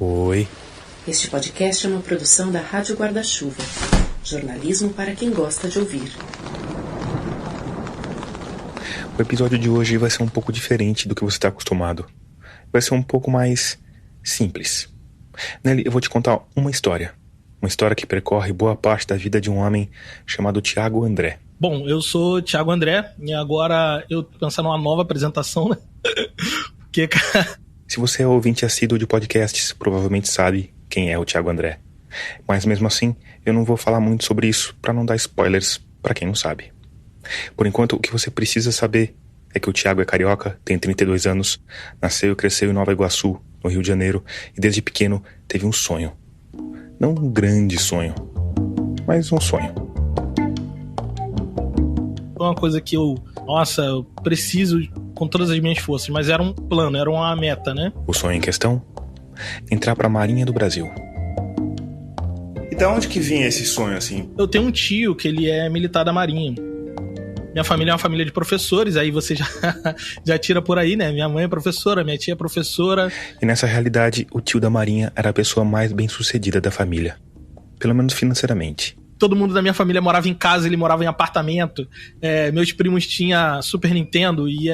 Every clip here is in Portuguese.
Oi. Este podcast é uma produção da Rádio Guarda-Chuva. Jornalismo para quem gosta de ouvir. O episódio de hoje vai ser um pouco diferente do que você está acostumado. Vai ser um pouco mais simples. Nele eu vou te contar uma história. Uma história que percorre boa parte da vida de um homem chamado Thiago André. Bom, eu sou Thiago André e agora eu tô pensando numa nova apresentação, né? Porque, cara... Se você é ouvinte assíduo de podcasts, provavelmente sabe quem é o Thiago André. Mas mesmo assim, eu não vou falar muito sobre isso para não dar spoilers para quem não sabe. Por enquanto, o que você precisa saber é que o Thiago é carioca, tem 32 anos, nasceu e cresceu em Nova Iguaçu, no Rio de Janeiro, e desde pequeno teve um sonho. Não um grande sonho, mas um sonho. Uma coisa que eu preciso com todas as minhas forças, mas era um plano, era uma meta, né? O sonho em questão? Entrar pra Marinha do Brasil. E da onde que vinha esse sonho, assim? Eu tenho um tio que ele é militar da Marinha. Minha família é uma família de professores, aí você já tira por aí, né? Minha mãe é professora, minha tia é professora. E nessa realidade, o tio da Marinha era a pessoa mais bem-sucedida da família. Pelo menos financeiramente. Todo mundo da minha família morava em casa, ele morava em apartamento. Meus primos tinham Super Nintendo e,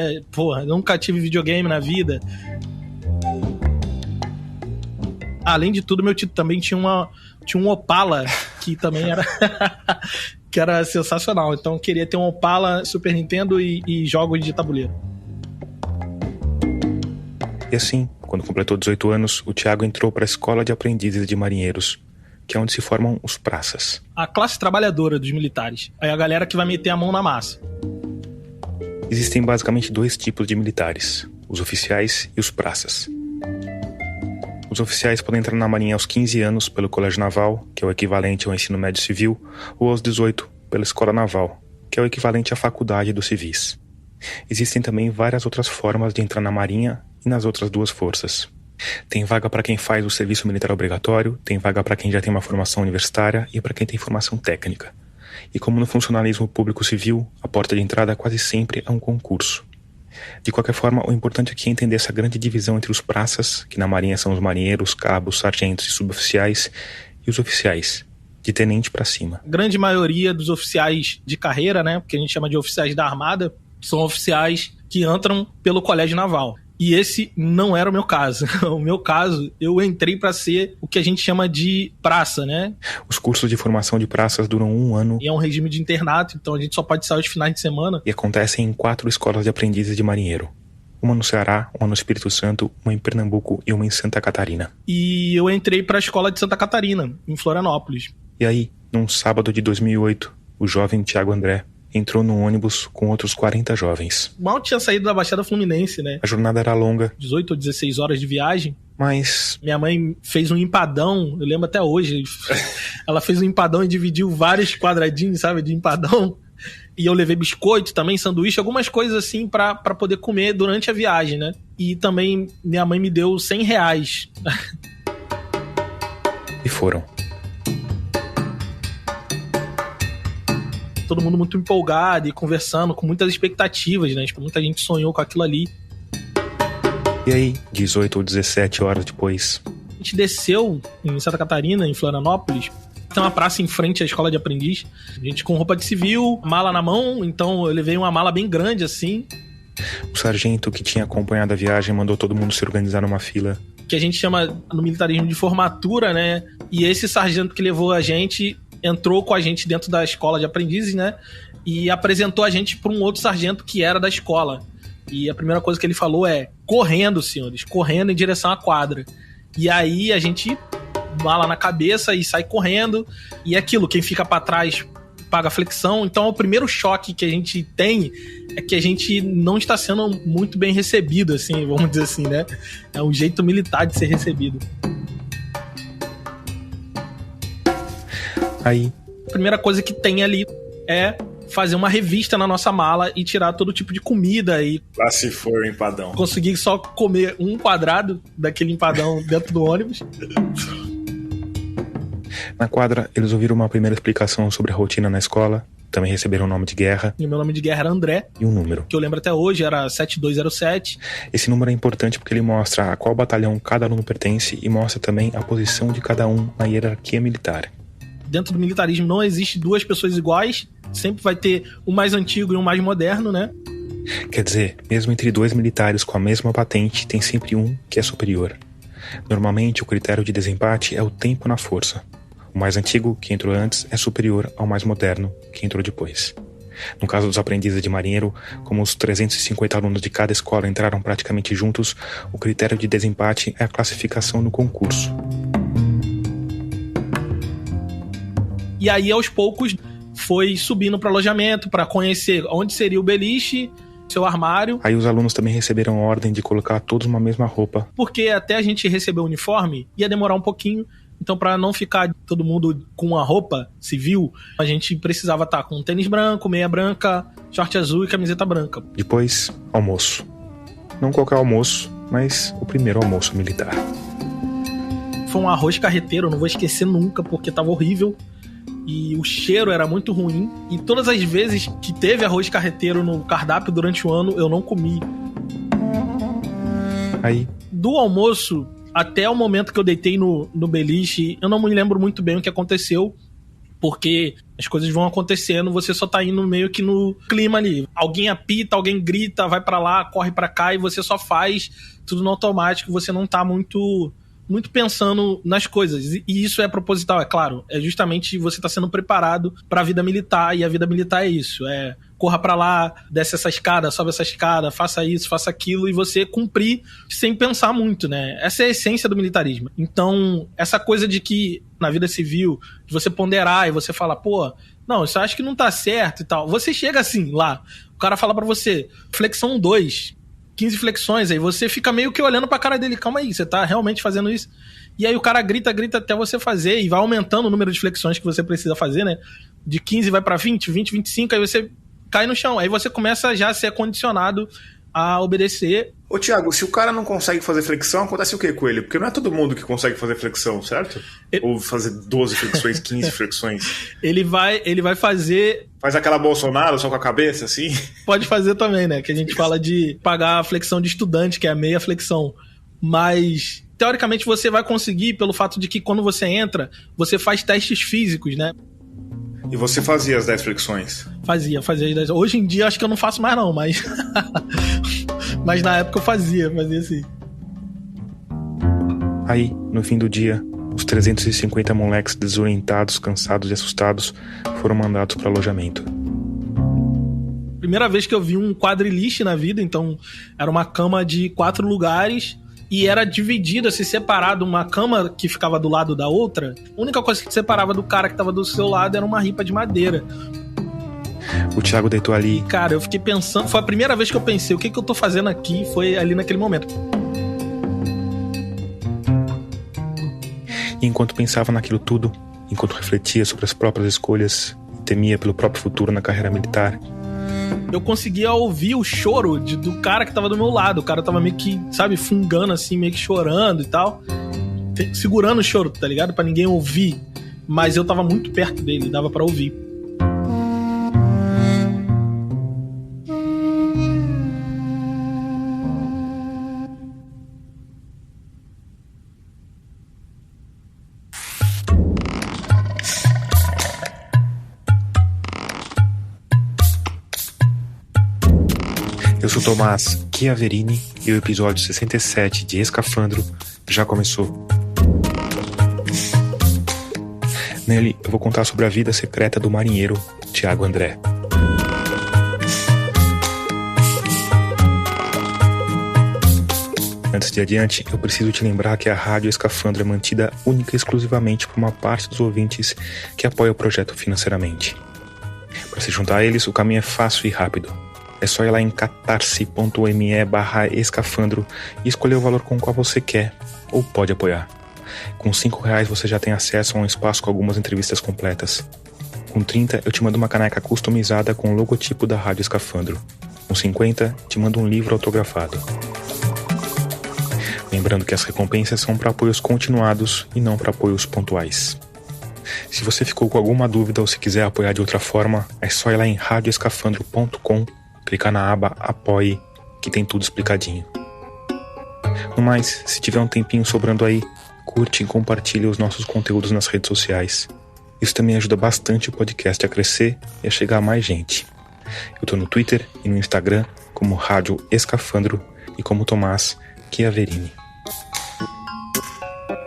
nunca tive videogame na vida. Além de tudo, meu tio também tinha um Opala, que também era... que era sensacional. Então eu queria ter um Opala, Super Nintendo e jogos de tabuleiro. E assim, quando completou 18 anos, o Thiago entrou para a Escola de Aprendizes de Marinheiros, que é onde se formam os praças. A classe trabalhadora dos militares. É a galera que vai meter a mão na massa. Existem basicamente dois tipos de militares, os oficiais e os praças. Os oficiais podem entrar na Marinha aos 15 anos pelo Colégio Naval, que é o equivalente ao ensino médio civil, ou aos 18 pela Escola Naval, que é o equivalente à faculdade dos civis. Existem também várias outras formas de entrar na Marinha e nas outras duas forças. Tem vaga para quem faz o serviço militar obrigatório, tem vaga para quem já tem uma formação universitária e para quem tem formação técnica. E como no funcionalismo público civil, a porta de entrada quase sempre é um concurso. De qualquer forma, o importante aqui é entender essa grande divisão entre os praças, que na Marinha são os marinheiros, cabos, sargentos e suboficiais, e os oficiais, de tenente para cima. A grande maioria dos oficiais de carreira, né, que a gente chama de oficiais da Armada, são oficiais que entram pelo Colégio Naval. E esse não era o meu caso. O meu caso, eu entrei para ser o que a gente chama de praça, né? Os cursos de formação de praças duram 1 ano. E é um regime de internato, então a gente só pode sair aos finais de semana. E acontecem em 4 escolas de aprendizes de marinheiro. Uma no Ceará, uma no Espírito Santo, uma em Pernambuco e uma em Santa Catarina. E eu entrei para a escola de Santa Catarina, em Florianópolis. E aí, num sábado de 2008, o jovem Thiago André entrou num ônibus com outros 40 jovens. Mal tinha saído da Baixada Fluminense, né? A jornada era longa. 18 ou 16 horas de viagem. Mas... minha mãe fez um empadão, eu lembro até hoje. Ela fez um empadão e dividiu vários quadradinhos, sabe, de empadão. E eu levei biscoito também, sanduíche, algumas coisas assim pra poder comer durante a viagem, né? E também minha mãe me deu R$100. E foram. Todo mundo muito empolgado e conversando, com muitas expectativas, né? Tipo, muita gente sonhou com aquilo ali. E aí, 18 ou 17 horas depois... a gente desceu em Santa Catarina, em Florianópolis. Tem uma praça em frente à escola de aprendiz. A gente com roupa de civil, mala na mão. Então eu levei uma mala bem grande, assim. O sargento que tinha acompanhado a viagem mandou todo mundo se organizar numa fila. Que a gente chama no militarismo de formatura, né? E esse sargento que levou a gente... entrou com a gente dentro da escola de aprendizes, né? E apresentou a gente para um outro sargento que era da escola. E a primeira coisa que ele falou é: correndo, senhores, correndo em direção à quadra. E aí a gente mala na cabeça e sai correndo. E é aquilo, quem fica para trás paga flexão. Então o primeiro choque que a gente tem é que a gente não está sendo muito bem recebido, assim, vamos dizer assim, né? É um jeito militar de ser recebido. Aí, a primeira coisa que tem ali é fazer uma revista na nossa mala e tirar todo tipo de comida e... lá se for o empadão. Consegui só comer um quadrado daquele empadão dentro do ônibus. Na quadra, eles ouviram uma primeira explicação sobre a rotina na escola, também receberam o nome de guerra. E o meu nome de guerra era André. E um número. Que eu lembro até hoje, era 7207. Esse número é importante porque ele mostra a qual batalhão cada aluno pertence e mostra também a posição de cada um na hierarquia militar. Dentro do militarismo não existe duas pessoas iguais, sempre vai ter um mais antigo e um mais moderno, né? Quer dizer, mesmo entre dois militares com a mesma patente, tem sempre um que é superior. Normalmente, o critério de desempate é o tempo na força. O mais antigo, que entrou antes, é superior ao mais moderno, que entrou depois. No caso dos aprendizes de marinheiro, como os 350 alunos de cada escola entraram praticamente juntos, o critério de desempate é a classificação no concurso. E aí, aos poucos, foi subindo para alojamento, para conhecer onde seria o beliche, seu armário. Aí os alunos também receberam a ordem de colocar todos uma mesma roupa. Porque até a gente receber o uniforme, ia demorar um pouquinho. Então, para não ficar todo mundo com uma roupa civil, a gente precisava estar com tênis branco, meia branca, short azul e camiseta branca. Depois, almoço. Não qualquer almoço, mas o primeiro almoço militar. Foi um arroz carreteiro, eu não vou esquecer nunca, porque tava horrível. E o cheiro era muito ruim. E todas as vezes que teve arroz carreteiro no cardápio durante o ano, eu não comi. Aí, do almoço até o momento que eu deitei no beliche, eu não me lembro muito bem o que aconteceu, porque as coisas vão acontecendo, você só tá indo meio que no clima ali. Alguém apita, alguém grita, vai pra lá, corre pra cá, e você só faz tudo no automático, você não tá muito pensando nas coisas. E isso é proposital, é claro. É justamente você tá sendo preparado pra vida militar, e a vida militar é isso. É corra pra lá, desce essa escada, sobe essa escada, faça isso, faça aquilo, e você cumprir sem pensar muito, né? Essa é a essência do militarismo. Então, essa coisa de que na vida civil, de você ponderar e você falar, pô, não, isso eu acho que não tá certo e tal. Você chega assim lá, o cara fala pra você, flexão 2, 15 flexões, aí você fica meio que olhando pra cara dele, calma aí, você tá realmente fazendo isso? E aí o cara grita até você fazer, e vai aumentando o número de flexões que você precisa fazer, né? De 15 vai pra 20, 25, aí você cai no chão. Aí você começa já a ser condicionado a obedecer. Ô Thiago, se o cara não consegue fazer flexão, acontece o que com ele? Porque não é todo mundo que consegue fazer flexão, certo? Ou fazer 12 flexões, 15 flexões. Ele vai fazer... Faz aquela Bolsonaro só com a cabeça, assim? Pode fazer também, né? Que a gente fala de pagar a flexão de estudante, que é a meia flexão. Mas, teoricamente, você vai conseguir pelo fato de que quando você entra, você faz testes físicos, né? E você fazia as 10 flexões? Fazia as 10. Hoje em dia acho que eu não faço mais não, mas mas na época eu fazia assim. Aí, no fim do dia, os 350 moleques desorientados, cansados e assustados foram mandados para alojamento. Primeira vez que eu vi um quadriliche na vida, então era uma cama de 4 lugares. E era dividida, se separado, uma cama que ficava do lado da outra. A única coisa que separava do cara que tava do seu lado era uma ripa de madeira. O Thiago deitou ali. E, cara, eu fiquei pensando, foi a primeira vez que eu pensei, o que eu tô fazendo aqui? Foi ali naquele momento. E enquanto pensava naquilo tudo, enquanto refletia sobre as próprias escolhas, temia pelo próprio futuro na carreira militar, eu conseguia ouvir o choro do cara que tava do meu lado. O cara tava meio que, sabe, fungando assim, meio que chorando e tal. Segurando o choro, tá ligado? Pra ninguém ouvir. Mas eu tava muito perto dele, dava pra ouvir. Eu sou Tomás Chiaverini e o episódio 67 de Escafandro já começou. Nele eu vou contar sobre a vida secreta do marinheiro Thiago André. Antes de adiante, eu preciso te lembrar que a Rádio Escafandro é mantida única e exclusivamente por uma parte dos ouvintes que apoia o projeto financeiramente. Para se juntar a eles, o caminho é fácil e rápido. É só ir lá em catarse.me/escafandro e escolher o valor com o qual você quer ou pode apoiar. Com R$5 você já tem acesso a um espaço com algumas entrevistas completas. Com 30 eu te mando uma caneca customizada com o logotipo da Rádio Escafandro. Com 50 te mando um livro autografado. Lembrando que as recompensas são para apoios continuados e não para apoios pontuais. Se você ficou com alguma dúvida ou se quiser apoiar de outra forma, é só ir lá em radioescafandro.com, clicar na aba Apoie, que tem tudo explicadinho. No mais, se tiver um tempinho sobrando aí, curte e compartilhe os nossos conteúdos nas redes sociais. Isso também ajuda bastante o podcast a crescer e a chegar a mais gente. Eu tô no Twitter e no Instagram como Rádio Escafandro e como Tomás Chiaverini.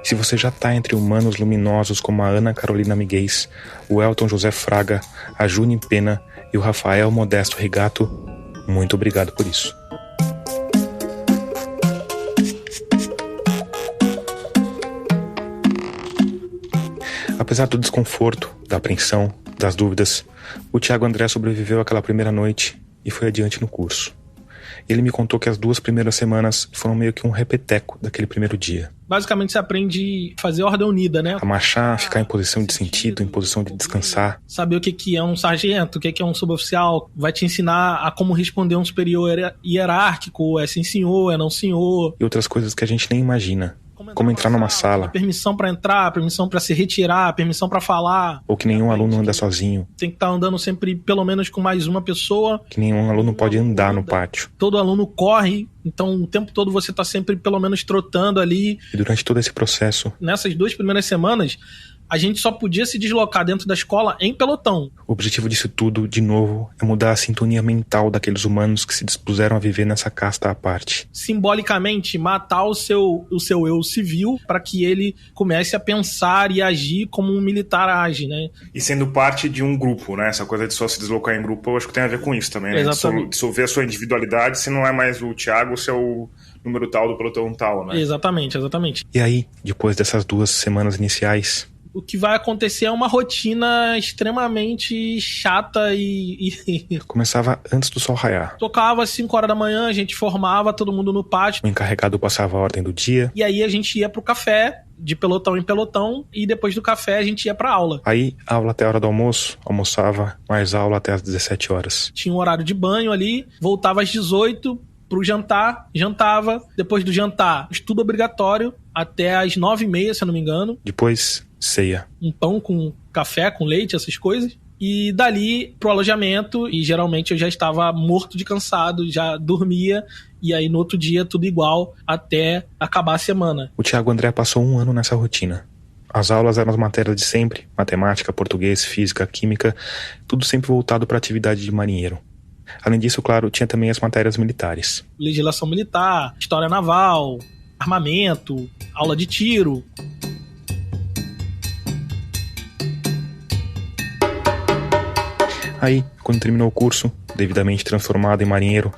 Se você já tá entre humanos luminosos como a Ana Carolina Miguez, o Elton José Fraga, a Juni Pena e o Rafael Modesto Rigato, muito obrigado por isso. Apesar do desconforto, da apreensão, das dúvidas, o Thiago André sobreviveu àquela primeira noite e foi adiante no curso. Ele me contou que as 2 primeiras semanas foram meio que um repeteco daquele primeiro dia. Basicamente você aprende a fazer ordem unida, né? A marchar, ficar em posição de sentido, em posição de descansar. Saber o que é um sargento, o que é um suboficial. Vai te ensinar a como responder um superior hierárquico, é sim senhor, é não senhor. E outras coisas que a gente nem imagina. Como entrar numa sala. Permissão pra entrar, permissão pra se retirar, permissão pra falar. Ou que nenhum aluno anda sozinho. Tem que estar andando sempre pelo menos com mais uma pessoa. Que nenhum aluno pode andar no pátio. Todo aluno corre, então o tempo todo você tá sempre pelo menos trotando ali. E durante todo esse processo, nessas 2 primeiras semanas, a gente só podia se deslocar dentro da escola em pelotão. O objetivo disso tudo, de novo, é mudar a sintonia mental daqueles humanos que se dispuseram a viver nessa casta à parte. Simbolicamente, matar o seu eu civil para que ele comece a pensar e agir como um militar age, né? E sendo parte de um grupo, né? Essa coisa de só se deslocar em grupo, eu acho que tem a ver com isso também, né? Exatamente. Dissolver a sua individualidade, se não é mais o Thiago, se é o número tal do pelotão tal, né? Exatamente. E aí, depois dessas 2 semanas iniciais, o que vai acontecer é uma rotina extremamente chata e... Começava antes do sol raiar. Tocava às 5 horas da manhã, a gente formava todo mundo no pátio. O encarregado passava a ordem do dia. E aí a gente ia pro café, de pelotão em pelotão, e depois do café a gente ia pra aula. Aí, aula até a hora do almoço, almoçava, mais aula até as 17 horas. Tinha um horário de banho ali, voltava às 18 pro jantar, jantava. Depois do jantar, estudo obrigatório, até às 9h30, se eu não me engano. Depois, ceia. Um pão com café, com leite, essas coisas. E dali pro alojamento, e geralmente eu já estava morto de cansado, já dormia, e aí no outro dia tudo igual, até acabar a semana. O Thiago André passou 1 ano nessa rotina. As aulas eram as matérias de sempre, matemática, português, física, química, tudo sempre voltado para a atividade de marinheiro. Além disso, claro, tinha também as matérias militares. Legislação militar, história naval, armamento, aula de tiro. Aí, quando terminou o curso, devidamente transformado em marinheiro,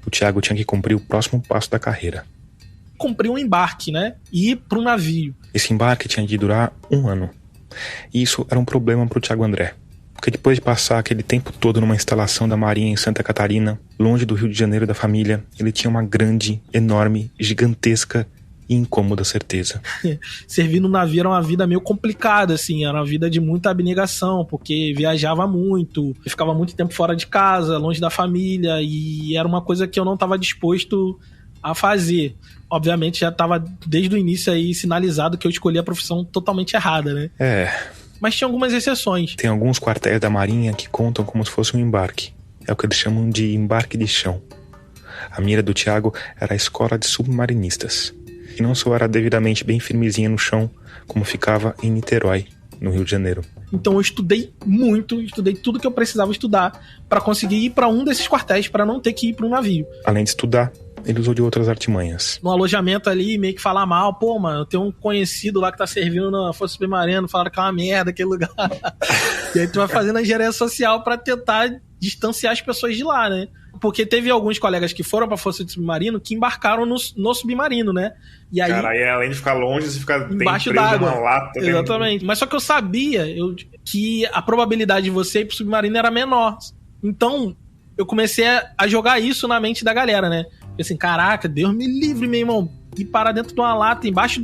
o Thiago tinha que cumprir o próximo passo da carreira. Cumprir um embarque, né? E ir para um navio. Esse embarque tinha de durar 1 ano. E isso era um problema para o Thiago André. Porque depois de passar aquele tempo todo numa instalação da Marinha em Santa Catarina, longe do Rio de Janeiro e da família, ele tinha uma grande, enorme, gigantesca e incômoda certeza. Servir no navio era uma vida meio complicada, assim, era uma vida de muita abnegação, porque viajava muito, ficava muito tempo fora de casa, longe da família, e era uma coisa que eu não estava disposto a fazer. Obviamente já estava desde o início aí sinalizado que eu escolhi a profissão totalmente errada, né? Mas tinha algumas exceções. Tem alguns quartéis da Marinha que contam como se fosse um embarque. É o que eles chamam de embarque de chão. A mira do Thiago era a escola de submarinistas. E não só era devidamente bem firmezinha no chão, como ficava em Niterói, no Rio de Janeiro. Então eu estudei muito, estudei tudo que eu precisava estudar para conseguir ir para um desses quartéis, para não ter que ir para um navio. Além de estudar, ele usou de outras artimanhas. No alojamento ali, meio que falar mal, pô, mano, eu tenho um conhecido lá que tá servindo na Força Submarina, falaram que é uma merda aquele lugar. E aí tu vai fazendo a engenharia social para tentar distanciar as pessoas de lá, né? Porque teve alguns colegas que foram pra Força de Submarino que embarcaram no submarino, né? E aí, cara, aí além de ficar longe, você fica embaixo d'água. Uma lata. Exatamente. Mas só que eu sabia que a probabilidade de você ir pro submarino era menor. Então, eu comecei a jogar isso na mente da galera, né? Assim, caraca, Deus me livre, meu irmão. Ir parar dentro de uma lata, embaixo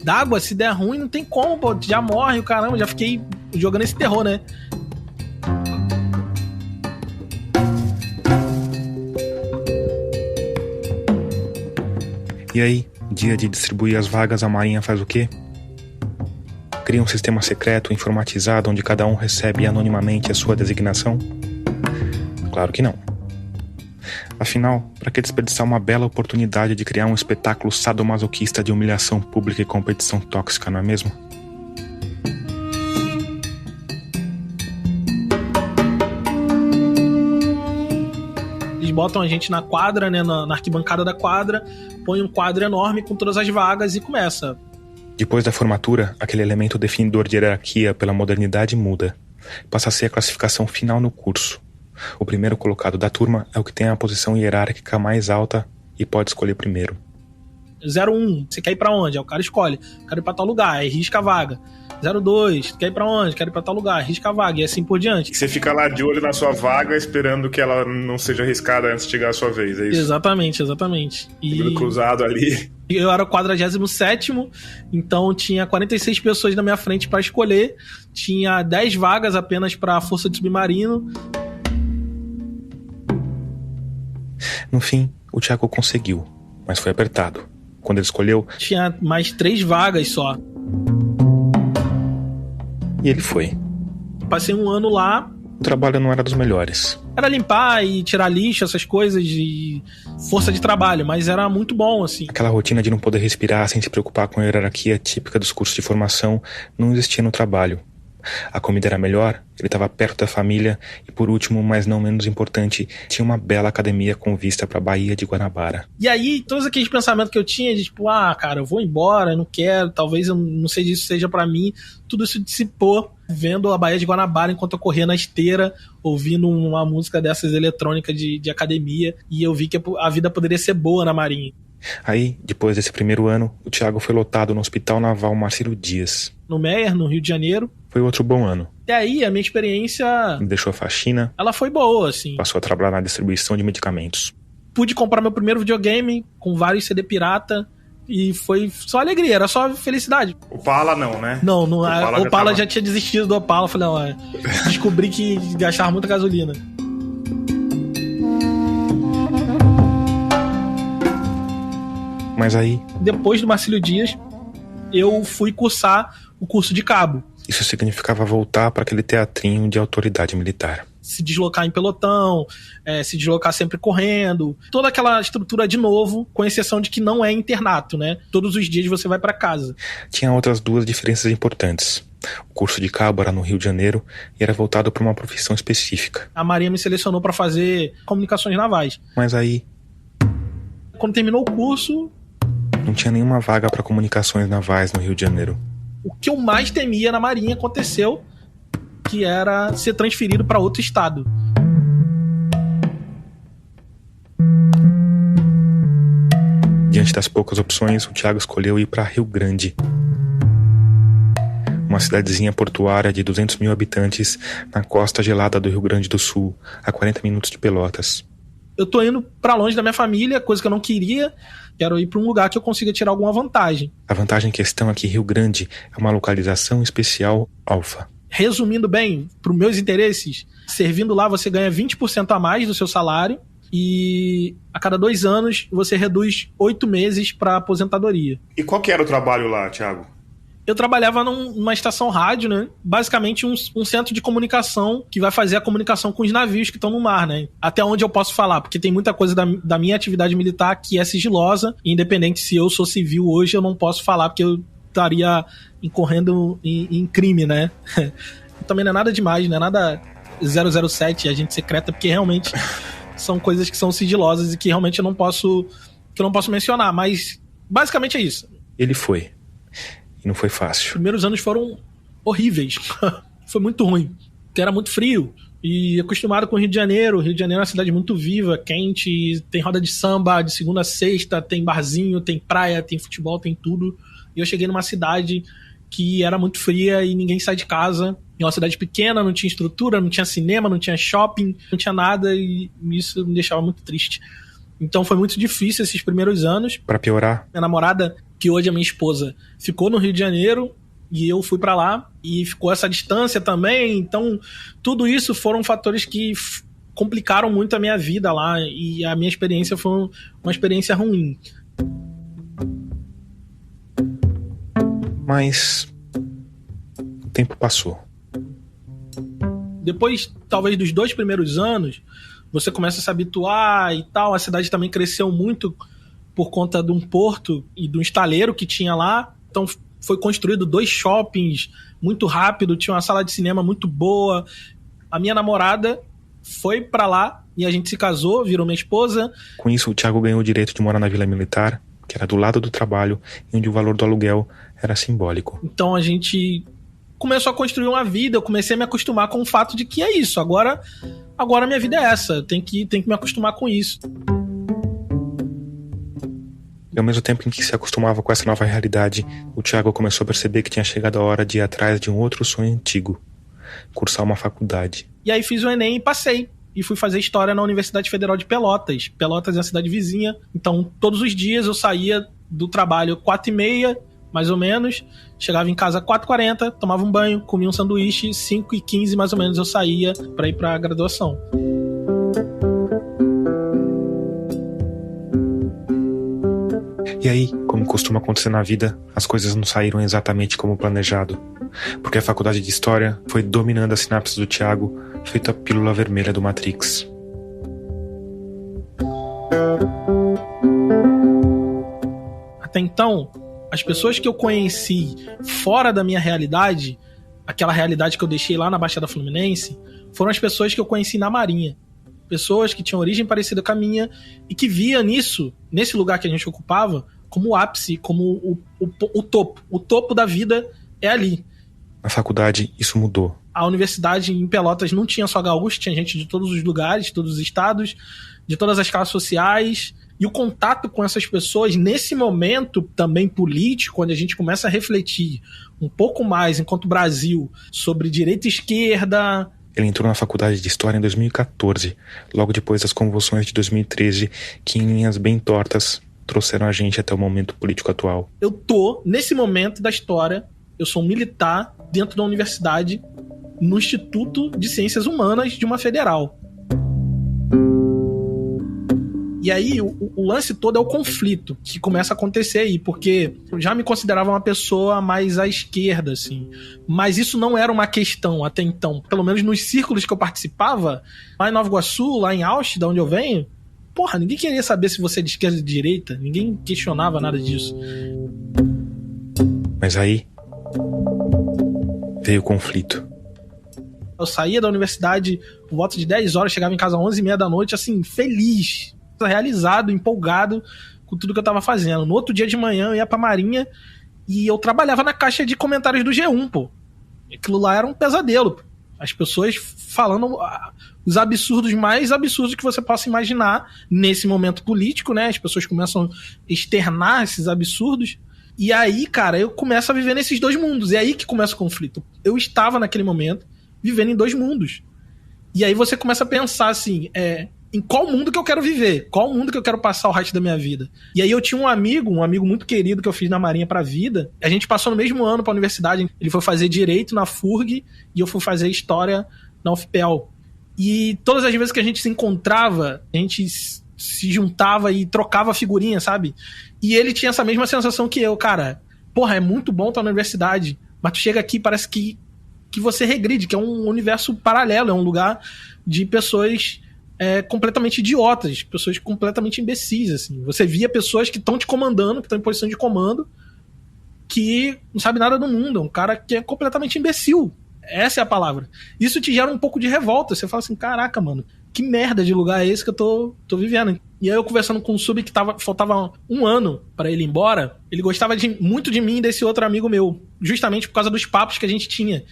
d'água, se der ruim, não tem como, pô. Já morre o caramba. Já fiquei jogando esse terror, né? E aí, dia de distribuir as vagas, a Marinha faz o quê? Cria um sistema secreto informatizado onde cada um recebe anonimamente a sua designação? Claro que não. Afinal, para que desperdiçar uma bela oportunidade de criar um espetáculo sadomasoquista de humilhação pública e competição tóxica, não é mesmo? Eles botam a gente na quadra, né, na arquibancada da quadra, põe um quadro enorme com todas as vagas e começa. Depois da formatura, aquele elemento definidor de hierarquia pela modernidade muda. Passa a ser a classificação final no curso. O primeiro colocado da turma é o que tem a posição hierárquica mais alta e pode escolher primeiro. 01, você quer ir pra onde? Aí o cara escolhe. Quero ir pra tal lugar, aí risca a vaga. 02, quer ir pra onde? Quero ir pra tal lugar, risca a vaga, e assim por diante. E você fica lá de olho na sua vaga, esperando que ela não seja arriscada antes de chegar a sua vez, é isso? Exatamente. E... cruzado ali. Eu era o 47º, então tinha 46 pessoas na minha frente pra escolher. Tinha 10 vagas apenas pra força de submarino. No fim, o Thiago conseguiu, mas foi apertado. Quando ele escolheu, tinha mais 3 vagas só. E ele foi. Passei um ano lá. O trabalho não era dos melhores. Era limpar e tirar lixo, essas coisas de força de trabalho, mas era muito bom, assim. Aquela rotina de não poder respirar sem se preocupar com a hierarquia típica dos cursos de formação não existia no trabalho. A comida era melhor, ele estava perto da família e, por último, mas não menos importante, tinha uma bela academia com vista para a Baía de Guanabara. E aí, todos aqueles pensamentos que eu tinha de tipo, cara, eu vou embora, eu não quero, talvez eu não sei se isso seja para mim, tudo isso dissipou vendo a Baía de Guanabara enquanto eu corria na esteira, ouvindo uma música dessas eletrônicas de academia, e eu vi que a vida poderia ser boa na Marinha. Aí, depois desse primeiro ano, o Thiago foi lotado no Hospital Naval Marcelo Dias. No Meier, no Rio de Janeiro. Foi outro bom ano. E aí, a minha experiência... Me deixou a faxina. Ela foi boa, assim. Passou a trabalhar na distribuição de medicamentos. Pude comprar meu primeiro videogame com vários CD pirata. E foi só alegria, era só felicidade. Opala não, né? Não, o Opala já tinha desistido do Opala. Falei, descobri que gastava muita gasolina. Mas aí... Depois do Marcelo Dias, eu fui cursar o curso de cabo. Isso significava voltar para aquele teatrinho de autoridade militar. Se deslocar em pelotão, se deslocar sempre correndo, toda aquela estrutura de novo, com exceção de que não é internato, né? Todos os dias você vai para casa. Tinha outras 2 diferenças importantes. O curso de cabo era no Rio de Janeiro e era voltado para uma profissão específica. A Marinha me selecionou para fazer comunicações navais. Mas aí... Quando terminou o curso... Não tinha nenhuma vaga para comunicações navais no Rio de Janeiro. O que eu mais temia na Marinha aconteceu, que era ser transferido para outro estado. Diante das poucas opções, o Thiago escolheu ir para Rio Grande. Uma cidadezinha portuária de 200 mil habitantes na costa gelada do Rio Grande do Sul, a 40 minutos de Pelotas. Eu tô indo para longe da minha família, coisa que eu não queria. Quero ir para um lugar que eu consiga tirar alguma vantagem. A vantagem em questão é que Rio Grande é uma localização especial alfa. Resumindo bem, para os meus interesses, servindo lá você ganha 20% a mais do seu salário e a cada 2 anos você reduz 8 meses para aposentadoria. E qual que era o trabalho lá, Thiago? Eu trabalhava numa estação rádio, né? Basicamente um centro de comunicação que vai fazer a comunicação com os navios que estão no mar, né? Até onde eu posso falar, porque tem muita coisa da minha atividade militar que é sigilosa, independente se eu sou civil hoje, eu não posso falar porque eu estaria incorrendo em crime, né? Também não é nada demais, não é nada 007, agente secreta, porque realmente são coisas que são sigilosas e que realmente eu não posso mencionar, mas basicamente é isso. Ele foi. Não foi fácil. Os primeiros anos foram horríveis. Foi muito ruim. Porque era muito frio. E acostumado com o Rio de Janeiro. O Rio de Janeiro é uma cidade muito viva, quente. Tem roda de samba de segunda a sexta. Tem barzinho, tem praia, tem futebol, tem tudo. E eu cheguei numa cidade que era muito fria e ninguém sai de casa. É uma cidade pequena, não tinha estrutura, não tinha cinema, não tinha shopping, não tinha nada. E isso me deixava muito triste. Então foi muito difícil esses primeiros anos. Pra piorar, minha namorada, que hoje é minha esposa, ficou no Rio de Janeiro e eu fui pra lá e ficou essa distância também. Então tudo isso foram fatores que complicaram muito a minha vida lá e a minha experiência foi uma experiência ruim. Mas tempo passou. Depois, talvez, dos 2 primeiros anos, você começa a se habituar e tal. A cidade também cresceu muito por conta de um porto e de um estaleiro que tinha lá. Então foi construído 2 shoppings muito rápido, tinha uma sala de cinema muito boa. A minha namorada foi pra lá e a gente se casou, virou minha esposa. Com isso, o Thiago ganhou o direito de morar na Vila Militar, que era do lado do trabalho e onde o valor do aluguel era simbólico. Então a gente começou a construir uma vida, eu comecei a me acostumar com o fato de que é isso, agora minha vida é essa, eu tenho que me acostumar com isso. E ao mesmo tempo em que se acostumava com essa nova realidade, o Thiago começou a perceber que tinha chegado a hora de ir atrás de um outro sonho antigo: cursar uma faculdade. E aí fiz o Enem e passei. E fui fazer História na Universidade Federal de Pelotas. Pelotas é a cidade vizinha. Então, todos os dias eu saía do trabalho 4h30, mais ou menos. Chegava em casa 4h40, tomava um banho, comia um sanduíche. 5h15, mais ou menos, eu saía para ir para a graduação. E aí, como costuma acontecer na vida, as coisas não saíram exatamente como planejado. Porque a faculdade de História foi dominando as sinapses do Thiago, feito a pílula vermelha do Matrix. Até então, as pessoas que eu conheci fora da minha realidade, aquela realidade que eu deixei lá na Baixada Fluminense, foram as pessoas que eu conheci na Marinha. Pessoas que tinham origem parecida com a minha e que via nisso, nesse lugar que a gente ocupava, como o ápice, como o topo. O topo da vida é ali. Na faculdade, isso mudou. A universidade em Pelotas não tinha só gaúcho, tinha gente de todos os lugares, de todos os estados, de todas as classes sociais. E o contato com essas pessoas, nesse momento também político, onde a gente começa a refletir um pouco mais, enquanto Brasil, sobre direita e esquerda. Ele entrou na faculdade de História em 2014, logo depois das convulsões de 2013, que em linhas bem tortas trouxeram a gente até o momento político atual. Eu tô, nesse momento da história, eu sou um militar dentro da universidade, no Instituto de Ciências Humanas de uma federal. E aí, o lance todo é o conflito que começa a acontecer aí, porque eu já me considerava uma pessoa mais à esquerda, assim. Mas isso não era uma questão até então. Pelo menos nos círculos que eu participava, lá em Nova Iguaçu, lá em Ausch, da onde eu venho, porra, ninguém queria saber se você é de esquerda ou de direita. Ninguém questionava nada disso. Mas aí veio o conflito. Eu saía da universidade por volta de 10 horas, chegava em casa às 11h30 da noite, assim, feliz, realizado, empolgado com tudo que eu tava fazendo. No outro dia de manhã eu ia pra Marinha e eu trabalhava na caixa de comentários do G1, pô. Aquilo lá era um pesadelo, pô. As pessoas falando os absurdos mais absurdos que você possa imaginar nesse momento político, né? As pessoas começam a externar esses absurdos. E aí, cara, eu começo a viver nesses dois mundos. É aí que começa o conflito. Eu estava naquele momento vivendo em dois mundos. E aí você começa a pensar assim, em qual mundo que eu quero viver? Qual mundo que eu quero passar o resto da minha vida? E aí eu tinha um amigo muito querido que eu fiz na Marinha pra vida. A gente passou no mesmo ano pra universidade. Ele foi fazer Direito na FURG e eu fui fazer História na UFPEL. E todas as vezes que a gente se encontrava, a gente se juntava e trocava figurinha, sabe? E ele tinha essa mesma sensação que eu, cara. Porra, é muito bom estar na universidade, mas tu chega aqui e parece que você regride, que é um universo paralelo, é um lugar de pessoas completamente idiotas, pessoas completamente imbecis, assim. Você via pessoas que estão te comandando, que estão em posição de comando, que não sabe nada do mundo, é um cara que é completamente imbecil. Essa é a palavra. Isso te gera um pouco de revolta. Você fala assim, caraca, mano, que merda de lugar é esse que eu tô vivendo? E aí eu conversando com um sub que faltava um ano pra ele ir embora, ele gostava muito de mim e desse outro amigo meu, justamente por causa dos papos que a gente tinha.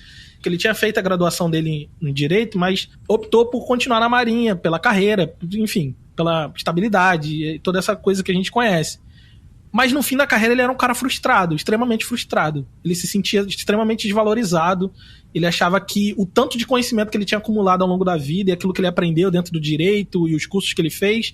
Que ele tinha feito a graduação dele em Direito, mas optou por continuar na Marinha, pela carreira, enfim, pela estabilidade e toda essa coisa que a gente conhece. Mas no fim da carreira ele era um cara frustrado, extremamente frustrado. Ele se sentia extremamente desvalorizado. Ele achava que o tanto de conhecimento que ele tinha acumulado ao longo da vida e aquilo que ele aprendeu dentro do direito e os cursos que ele fez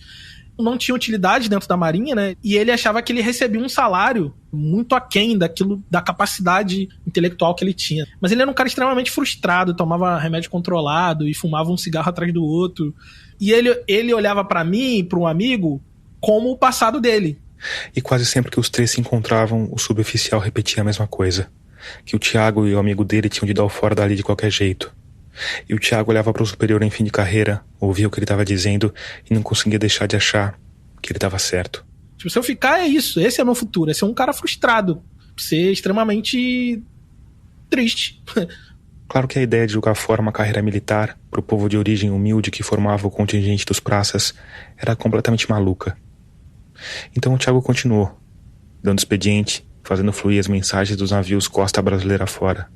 não tinha utilidade dentro da Marinha, né? E ele achava que ele recebia um salário muito aquém da capacidade intelectual que ele tinha. Mas ele era um cara extremamente frustrado, tomava remédio controlado e fumava um cigarro atrás do outro. E ele olhava pra mim e pra um amigo como o passado dele. E quase sempre que os três se encontravam, o suboficial repetia a mesma coisa. que o Thiago e o amigo dele tinham de dar o fora dali de qualquer jeito. E o Thiago olhava para o superior em fim de carreira, ouvia o que ele estava dizendo e não conseguia deixar de achar que ele estava certo. Tipo, se eu ficar, é isso. Esse é meu futuro. É ser um cara frustrado. Ser extremamente triste. Claro que a ideia de jogar fora uma carreira militar pro povo de origem humilde que formava o contingente dos praças era completamente maluca. Então o Thiago continuou, dando expediente, fazendo fluir as mensagens dos navios costa brasileira fora.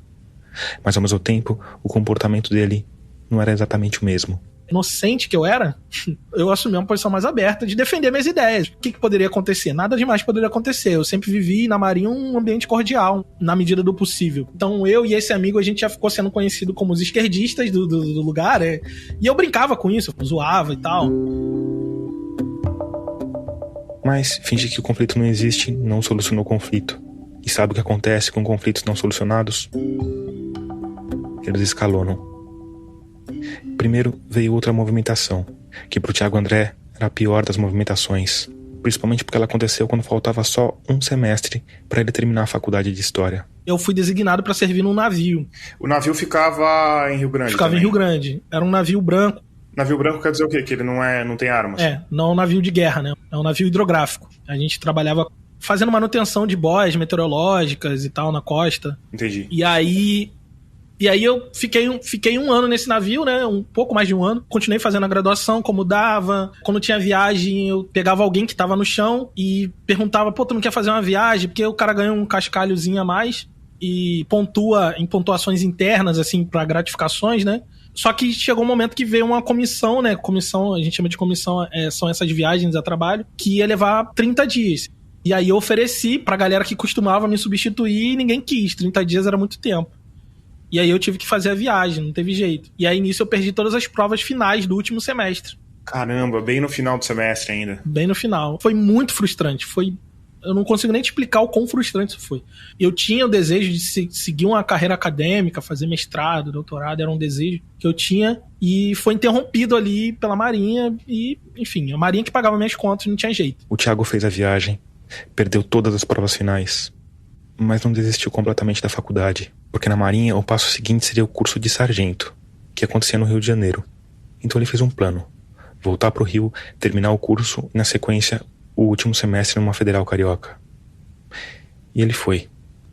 Mas ao mesmo tempo, o comportamento dele não era exatamente o mesmo. Inocente que eu era, eu assumi uma posição mais aberta de defender minhas ideias. O que poderia acontecer? Nada demais poderia acontecer. Eu sempre vivi na Marinha um ambiente cordial, na medida do possível. Então eu e esse amigo, a gente já ficou sendo conhecido como os esquerdistas do lugar, né? E eu brincava com isso, eu zoava e tal. Mas fingir que o conflito não existe não solucionou o conflito. E sabe o que acontece com conflitos não solucionados? Eles escalonam. Primeiro veio outra movimentação, que pro Thiago André era a pior das movimentações, principalmente porque ela aconteceu quando faltava só um semestre para ele terminar a faculdade de História. Eu fui designado para servir num navio. O navio ficava em Rio Grande? Ficava também. Em Rio Grande. Era um navio branco. Navio branco quer dizer o quê? Que ele não tem armas? Não é um navio de guerra, né? É um navio hidrográfico. A gente trabalhava fazendo manutenção de boias meteorológicas e tal na costa. Entendi. E aí eu fiquei um ano nesse navio, né? Um pouco mais de um ano. Continuei fazendo a graduação, como dava. Quando tinha viagem, eu pegava alguém que tava no chão e perguntava, pô, tu não quer fazer uma viagem? Porque o cara ganha um cascalhozinho a mais e pontua em pontuações internas, assim, pra gratificações, né? Só que chegou um momento que veio uma comissão, né? Comissão, a gente chama de comissão, são essas viagens a trabalho, que ia levar 30 dias. E aí eu ofereci pra galera que costumava me substituir e ninguém quis. 30 dias era muito tempo. E aí eu tive que fazer a viagem, não teve jeito. E aí nisso eu perdi todas as provas finais do último semestre. Caramba, bem no final do semestre ainda. Bem no final. Foi muito frustrante. Eu não consigo nem te explicar o quão frustrante isso foi. Eu tinha o desejo de seguir uma carreira acadêmica, fazer mestrado, doutorado, era um desejo que eu tinha. E foi interrompido ali pela Marinha. E, enfim, a Marinha que pagava minhas contas, não tinha jeito. O Thiago fez a viagem, perdeu todas as provas finais, mas não desistiu completamente da faculdade, porque na Marinha o passo seguinte seria o curso de sargento, que acontecia no Rio de Janeiro. Então ele fez um plano: voltar pro Rio, terminar o curso e na sequência o último semestre numa federal carioca. E ele foi,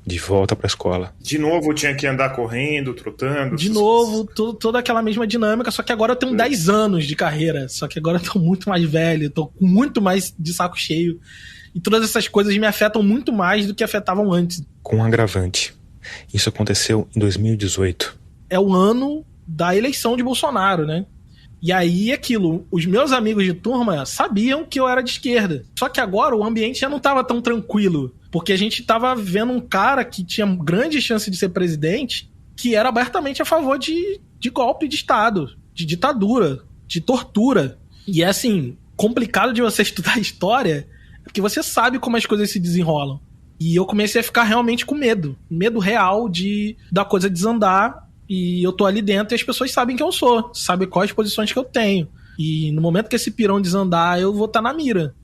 de volta pra escola. De novo tinha que andar correndo, trotando. De novo, toda aquela mesma dinâmica, só que agora eu tenho 10 anos de carreira, só que agora eu tô muito mais velho, tô com muito mais de saco cheio. E todas essas coisas me afetam muito mais do que afetavam antes. Com um agravante. Isso aconteceu em 2018. É o ano da eleição de Bolsonaro, né? E aí aquilo, os meus amigos de turma sabiam que eu era de esquerda. Só que agora o ambiente já não estava tão tranquilo. Porque a gente estava vendo um cara que tinha grande chance de ser presidente, que era abertamente a favor de golpe de Estado, de ditadura, de tortura. E é assim, complicado de você estudar história, porque você sabe como as coisas se desenrolam. E eu comecei a ficar realmente com medo. Medo real da coisa desandar. E eu tô ali dentro e as pessoas sabem quem eu sou. Sabem quais posições que eu tenho. E no momento que esse pirão desandar, eu vou estar na mira.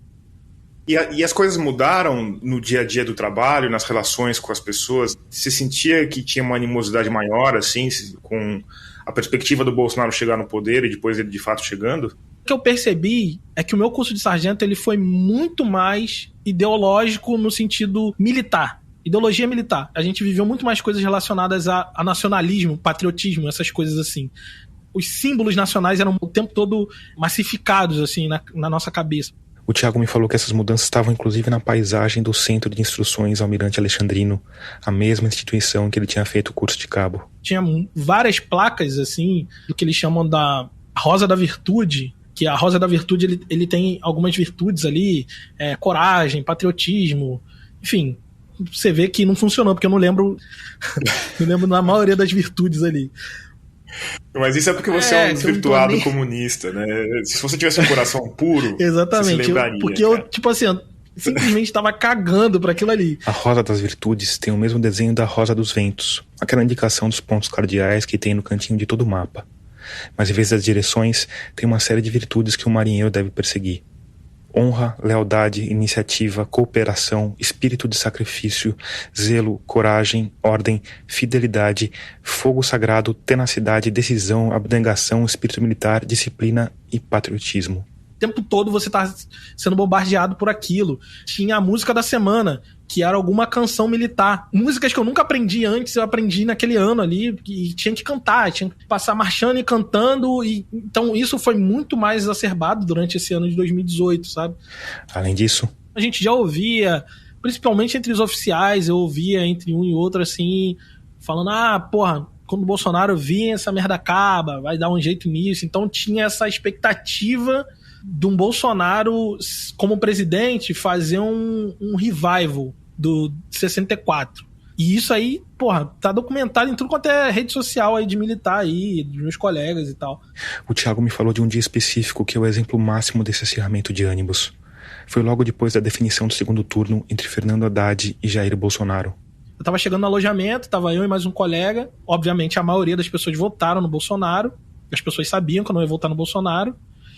E as coisas mudaram no dia a dia do trabalho, nas relações com as pessoas? Você sentia que tinha uma animosidade maior, assim, com a perspectiva do Bolsonaro chegar no poder e depois ele de fato chegando? O que eu percebi é que o meu curso de sargento ele foi muito mais ideológico no sentido militar. Ideologia militar. A gente viveu muito mais coisas relacionadas a nacionalismo, patriotismo, essas coisas assim. Os símbolos nacionais eram o tempo todo massificados assim na nossa cabeça. O Thiago me falou que essas mudanças estavam inclusive na paisagem do Centro de Instruções Almirante Alexandrino, a mesma instituição em que ele tinha feito o curso de cabo. Tinha várias placas assim, do que eles chamam da Rosa da Virtude, que a Rosa da Virtude ele tem algumas virtudes ali, coragem, patriotismo, enfim. Você vê que não funcionou, porque eu não lembro na maioria das virtudes ali. Mas isso é porque você é um desvirtuado comunista, né? Se você tivesse um coração puro, exatamente, você se lembraria. Porque eu, tipo assim, simplesmente estava cagando para aquilo ali. A Rosa das Virtudes tem o mesmo desenho da Rosa dos Ventos, aquela indicação dos pontos cardeais que tem no cantinho de todo o mapa. Mas em vez das direções, tem uma série de virtudes que um marinheiro deve perseguir. honra, lealdade, iniciativa, cooperação, espírito de sacrifício, zelo, coragem, ordem, fidelidade, fogo sagrado, tenacidade, decisão, abnegação, espírito militar, disciplina e patriotismo. O tempo todo você tá sendo bombardeado por aquilo. Tinha a música da semana, que era alguma canção militar. Músicas que eu nunca aprendi antes, eu aprendi naquele ano ali, e tinha que cantar, tinha que passar marchando e cantando, e então isso foi muito mais exacerbado durante esse ano de 2018, sabe? Além disso, a gente já ouvia, principalmente entre os oficiais, eu ouvia entre um e outro assim, falando, porra, quando o Bolsonaro vir, essa merda acaba, vai dar um jeito nisso. Então tinha essa expectativa de um Bolsonaro, como presidente, fazer um revival do 64. E isso aí, porra, tá documentado em tudo quanto é rede social aí de militar aí, dos meus colegas e tal. O Thiago me falou de um dia específico que é o exemplo máximo desse acirramento de ânimos. Foi logo depois da definição do segundo turno entre Fernando Haddad e Jair Bolsonaro. Eu tava chegando no alojamento, tava eu e mais um colega. Obviamente a maioria das pessoas votaram no Bolsonaro. As pessoas sabiam que eu não ia votar no Bolsonaro.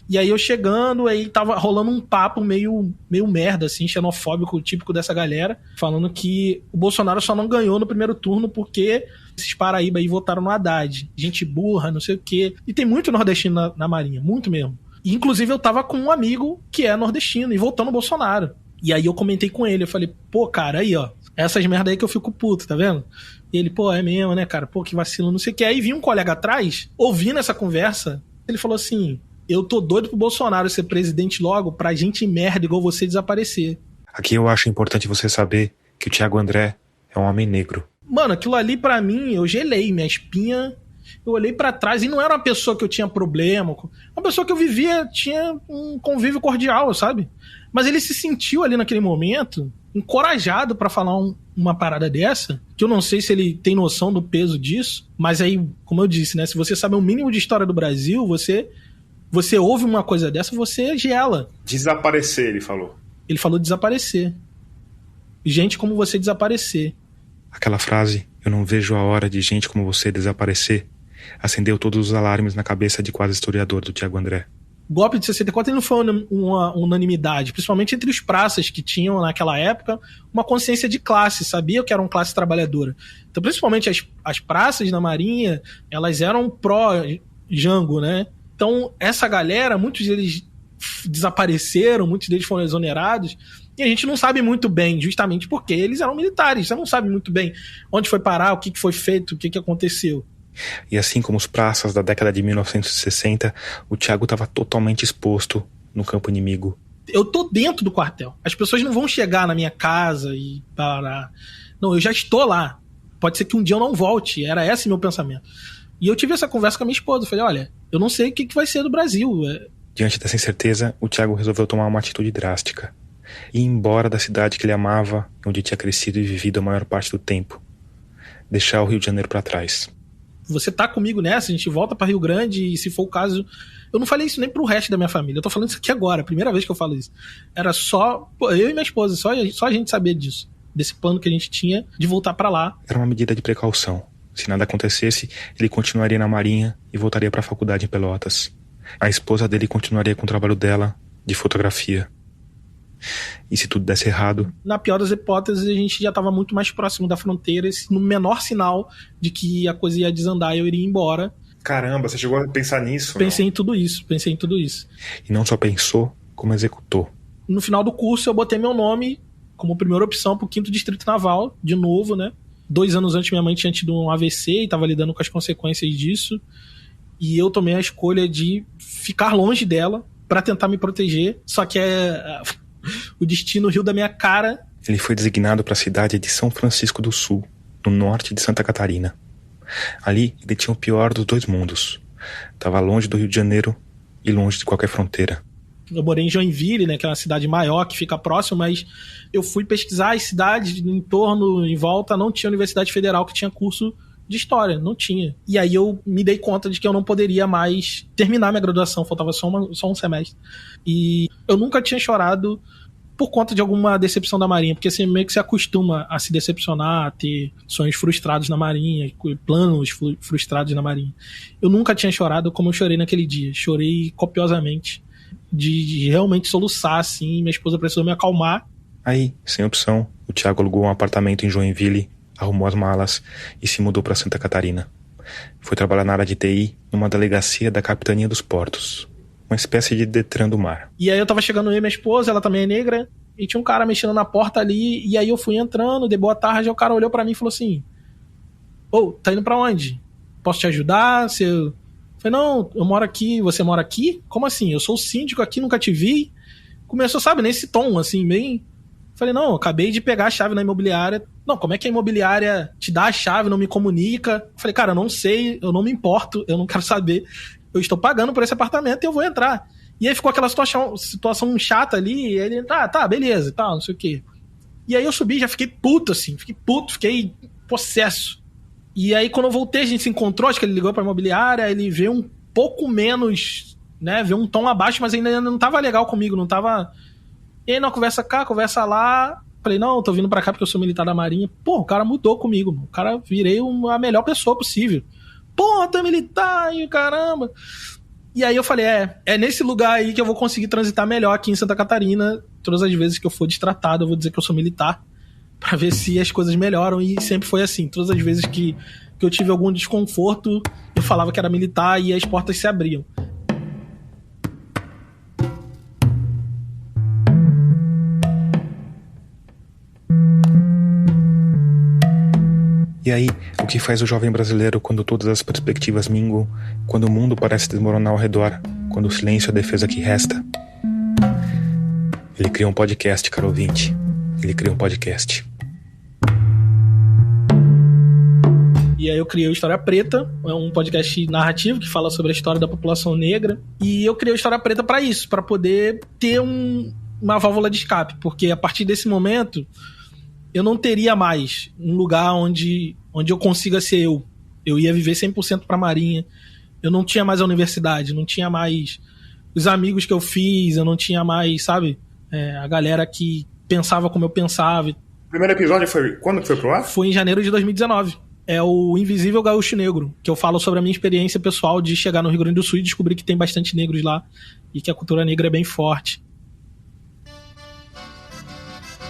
E aí eu chegando, aí tava rolando um papo meio merda, assim, xenofóbico, típico dessa galera, falando que o Bolsonaro só não ganhou no primeiro turno porque esses paraíba aí votaram no Haddad. Gente burra, não sei o quê. E tem muito nordestino na Marinha, muito mesmo. E, inclusive, eu tava com um amigo que é nordestino e votou no Bolsonaro. E aí eu comentei com ele, eu falei, pô, cara, aí, ó, essas merda aí que eu fico puto, tá vendo? E ele, pô, é mesmo, né, cara? Pô, que vacilo, não sei o quê. Aí vinha um colega atrás, ouvindo essa conversa, ele falou assim... Eu tô doido pro Bolsonaro ser presidente logo pra gente merda igual você desaparecer. Aqui eu acho importante você saber que o Thiago André é um homem negro. Mano, aquilo ali pra mim, eu gelei, minha espinha... Eu olhei pra trás e não era uma pessoa que eu tinha problema. Uma pessoa que eu vivia, tinha um convívio cordial, sabe? Mas ele se sentiu ali naquele momento encorajado pra falar uma parada dessa, que eu não sei se ele tem noção do peso disso, mas aí, como eu disse, né? Se você sabe o mínimo de história do Brasil, você ouve uma coisa dessa, você gela. Desaparecer, ele falou. Ele falou desaparecer. Gente como você desaparecer. Aquela frase, eu não vejo a hora de gente como você desaparecer, acendeu todos os alarmes na cabeça de quase historiador do Thiago André. O golpe de 64 não foi uma unanimidade, principalmente entre os praças que tinham naquela época uma consciência de classe, sabiam que eram classe trabalhadora. Então, principalmente as praças na Marinha, elas eram pró-Jango, né? Então, essa galera, muitos deles desapareceram, muitos deles foram exonerados, e a gente não sabe muito bem, justamente porque eles eram militares, você não sabe muito bem onde foi parar, o que foi feito, o que aconteceu. E assim como os praças da década de 1960, o Thiago estava totalmente exposto no campo inimigo. Eu tô dentro do quartel. As pessoas não vão chegar na minha casa e parar. Não, eu já estou lá. Pode ser que um dia eu não volte. Era esse meu pensamento. E eu tive essa conversa com a minha esposa. Eu falei, olha, eu não sei o que vai ser do Brasil. Diante dessa incerteza, o Thiago resolveu tomar uma atitude drástica. Ir embora da cidade que ele amava, onde tinha crescido e vivido a maior parte do tempo. Deixar o Rio de Janeiro para trás. Você tá comigo nessa, a gente volta pra Rio Grande e, se for o caso... Eu não falei isso nem pro resto da minha família. Eu tô falando isso aqui agora, a primeira vez que eu falo isso. Era só eu e minha esposa, só a gente sabia disso. Desse plano que a gente tinha de voltar pra lá. Era uma medida de precaução. Se nada acontecesse, ele continuaria na Marinha e voltaria pra faculdade em Pelotas. A esposa dele continuaria com o trabalho dela, de fotografia. E se tudo desse errado... Na pior das hipóteses, a gente já estava muito mais próximo da fronteira, no menor sinal de que a coisa ia desandar e eu iria embora. Caramba, você chegou a pensar nisso? Pensei em tudo isso. E não só pensou, como executou. No final do curso, eu botei meu nome como primeira opção pro 5º Distrito Naval, de novo, né? 2 anos antes, minha mãe tinha tido um AVC e estava lidando com as consequências disso. E eu tomei a escolha de ficar longe dela para tentar me proteger. Só que o destino riu da minha cara. Ele foi designado para a cidade de São Francisco do Sul, no norte de Santa Catarina. Ali, ele tinha o pior dos 2 mundos. Estava longe do Rio de Janeiro e longe de qualquer fronteira. Eu morei em Joinville, né, que é uma cidade maior, que fica próximo, mas eu fui pesquisar as cidades em torno, em volta, não tinha Universidade Federal que tinha curso de História, não tinha. E aí eu me dei conta de que eu não poderia mais terminar minha graduação, faltava só um semestre. E eu nunca tinha chorado por conta de alguma decepção da Marinha, porque você meio que se acostuma a se decepcionar, a ter sonhos frustrados na Marinha, planos frustrados na Marinha. Eu nunca tinha chorado como eu chorei naquele dia, chorei copiosamente. de realmente soluçar, assim. Minha esposa precisou me acalmar. Aí, sem opção, o Thiago alugou um apartamento em Joinville, arrumou as malas e se mudou para Santa Catarina. Foi trabalhar na área de TI numa delegacia da Capitania dos Portos, uma espécie de Detran do mar. E aí eu tava chegando eu e minha esposa, ela também é negra, e tinha um cara mexendo na porta ali, e aí eu fui entrando, dei boa tarde, e o cara olhou pra mim e falou assim: ô, tá indo pra onde? Posso te ajudar? Eu falei, não, eu moro aqui, você mora aqui? Como assim? Eu sou o síndico aqui, nunca te vi. Começou, sabe, nesse tom, assim, bem... Falei, não, eu acabei de pegar a chave na imobiliária. Não, como é que a imobiliária te dá a chave, não me comunica? Falei, cara, eu não sei, eu não me importo, eu não quero saber. Eu estou pagando por esse apartamento e eu vou entrar. E aí ficou aquela situação chata ali, e ele, tá, beleza, e tal, não sei o quê. E aí eu subi, já fiquei puto, assim, fiquei possesso. E aí quando eu voltei, a gente se encontrou, acho que ele ligou pra imobiliária, ele veio um pouco menos, né, veio um tom abaixo, mas ainda não tava legal comigo, não tava... E aí, não, conversa cá, conversa lá. Falei, não, tô vindo pra cá porque eu sou militar da Marinha. Pô, o cara mudou comigo, mano. O cara virei a melhor pessoa possível. Pô, tu é militar, e caramba. E aí eu falei, é nesse lugar aí que eu vou conseguir transitar melhor aqui em Santa Catarina. Todas as vezes que eu for destratado, eu vou dizer que eu sou militar, pra ver se as coisas melhoram. E sempre foi assim. Todas as vezes que eu tive algum desconforto, eu falava que era militar e as portas se abriam. E aí, o que faz o jovem brasileiro quando todas as perspectivas minguam, quando o mundo parece desmoronar ao redor, quando o silêncio é a defesa que resta? Ele cria um podcast, caro ouvinte. Ele cria um podcast. E aí eu criei o História Preta, é um podcast narrativo que fala sobre a história da população negra. E eu criei o História Preta para isso, para poder ter uma válvula de escape, porque a partir desse momento eu não teria mais um lugar onde eu consiga ser eu. Eu ia viver 100% pra Marinha. Eu não tinha mais a universidade, não tinha mais os amigos que eu fiz, eu não tinha mais, sabe, a galera que pensava como eu pensava. O primeiro episódio foi... Quando que foi pro ar? Foi em janeiro de 2019. É o Invisível Gaúcho Negro, que eu falo sobre a minha experiência pessoal de chegar no Rio Grande do Sul e descobrir que tem bastante negros lá e que a cultura negra é bem forte.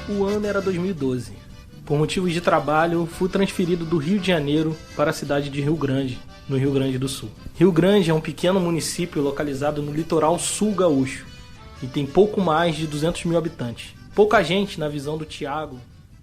O ano era 2012. Por motivos de trabalho, fui transferido do Rio de Janeiro para a cidade de Rio Grande, no Rio Grande do Sul. Rio Grande é um pequeno município localizado no litoral sul gaúcho e tem pouco mais de 200 mil habitantes. Pouca gente, na visão do Thiago,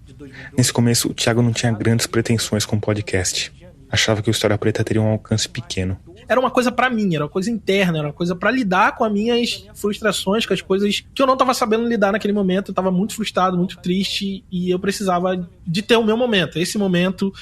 de 2012... Nesse começo, o Thiago não tinha grandes pretensões com o podcast. Achava que o História Preta teria um alcance pequeno. Era uma coisa pra mim, era uma coisa interna, era uma coisa pra lidar com as minhas frustrações, com as coisas que eu não tava sabendo lidar naquele momento. Eu tava muito frustrado, muito triste, e eu precisava de ter o meu momento, esse momento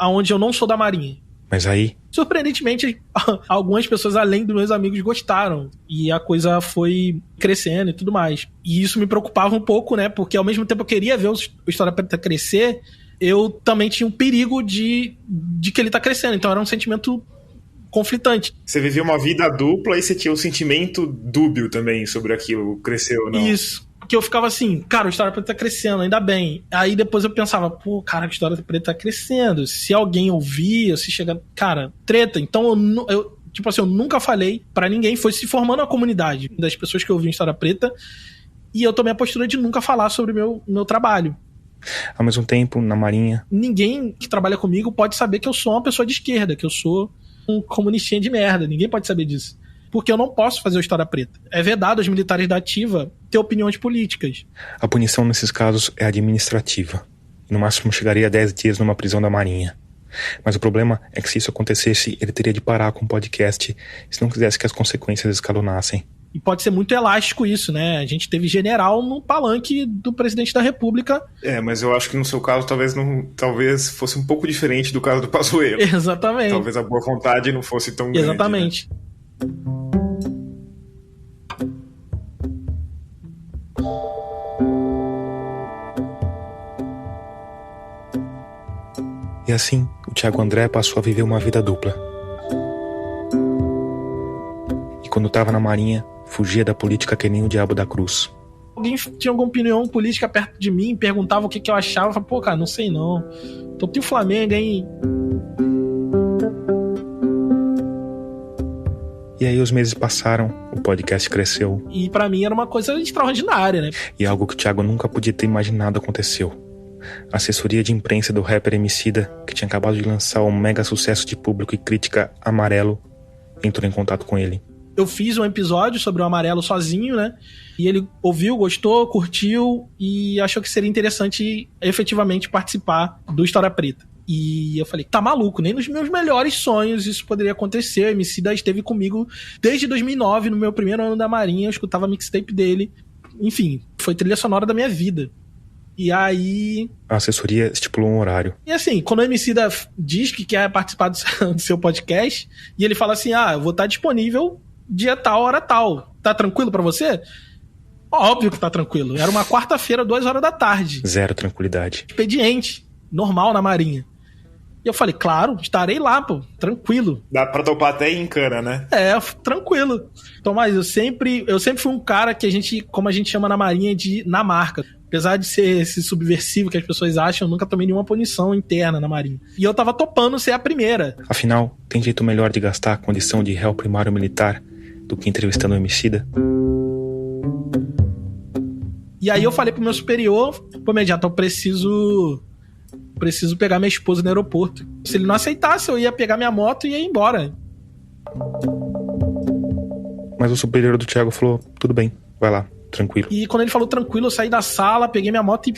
onde eu não sou da Marinha. Mas aí... Surpreendentemente, algumas pessoas além dos meus amigos gostaram, e a coisa foi crescendo e tudo mais. E isso me preocupava um pouco, né, porque ao mesmo tempo eu queria ver o História Preta crescer, eu também tinha um perigo de que ele tá crescendo, então era um sentimento conflitante. Você vivia uma vida dupla e você tinha um sentimento dúbio também sobre aquilo, cresceu ou não. Isso, porque eu ficava assim, cara, o História Preta tá crescendo, ainda bem. Aí depois eu pensava, pô, cara, a História Preta tá crescendo, se alguém ouvir, se chegar, cara, treta. Então eu tipo assim, eu nunca falei pra ninguém, foi se formando a comunidade das pessoas que ouviam História Preta, e eu tomei a postura de nunca falar sobre o meu trabalho. Ao mesmo tempo, na Marinha... Ninguém que trabalha comigo pode saber que eu sou uma pessoa de esquerda, que eu sou um comunistinha de merda. Ninguém pode saber disso. Porque eu não posso fazer o História Preta. É vedado aos militares da ativa ter opiniões políticas. A punição nesses casos é administrativa. No máximo chegaria a 10 dias numa prisão da Marinha. Mas o problema é que se isso acontecesse, ele teria de parar com o podcast se não quisesse que as consequências escalonassem. E pode ser muito elástico isso, né? A gente teve general no palanque do presidente da República. Mas eu acho que no seu caso talvez fosse um pouco diferente do caso do Pazuello. Exatamente. Talvez a boa vontade não fosse tão grande. Exatamente. Né? E assim, o Thiago André passou a viver uma vida dupla. E quando estava na Marinha, fugia da política que nem o diabo da cruz. Alguém tinha alguma opinião política perto de mim, perguntava o que eu achava, eu falava, pô, cara, não sei não. Tô pro Flamengo, hein? E aí os meses passaram, o podcast cresceu. E pra mim era uma coisa extraordinária, né? E algo que o Thiago nunca podia ter imaginado aconteceu. A assessoria de imprensa do rapper Emicida, que tinha acabado de lançar um mega sucesso de público e crítica, Amarelo, entrou em contato com ele. Eu fiz um episódio sobre o Amarelo sozinho, né? E ele ouviu, gostou, curtiu e achou que seria interessante efetivamente participar do História Preta. E eu falei, tá maluco, nem nos meus melhores sonhos isso poderia acontecer. O Emicida esteve comigo desde 2009, no meu primeiro ano da Marinha, eu escutava a mixtape dele. Enfim, foi trilha sonora da minha vida. E aí... A assessoria estipulou um horário. E assim, quando o Emicida diz que quer participar do seu podcast, e ele fala assim, eu vou estar disponível dia tal, hora tal. Tá tranquilo pra você? Óbvio que tá tranquilo. Era uma quarta-feira, 2h da tarde. Zero tranquilidade. Expediente, normal na Marinha. E eu falei, claro, estarei lá, pô, tranquilo. Dá pra topar até em cana, né? Tranquilo. Tomás, eu sempre fui um cara que a gente, como a gente chama na Marinha, na marca. Apesar de ser esse subversivo que as pessoas acham, eu nunca tomei nenhuma punição interna na Marinha. E eu tava topando ser a primeira. Afinal, tem jeito melhor de gastar a condição de réu primário militar do que entrevistando o Emicida? E aí eu falei pro meu superior, pô, imediato, eu preciso pegar minha esposa no aeroporto. Se ele não aceitasse, eu ia pegar minha moto e ia embora. Mas o superior do Thiago falou, tudo bem, vai lá, tranquilo. E quando ele falou tranquilo, eu saí da sala, peguei minha moto e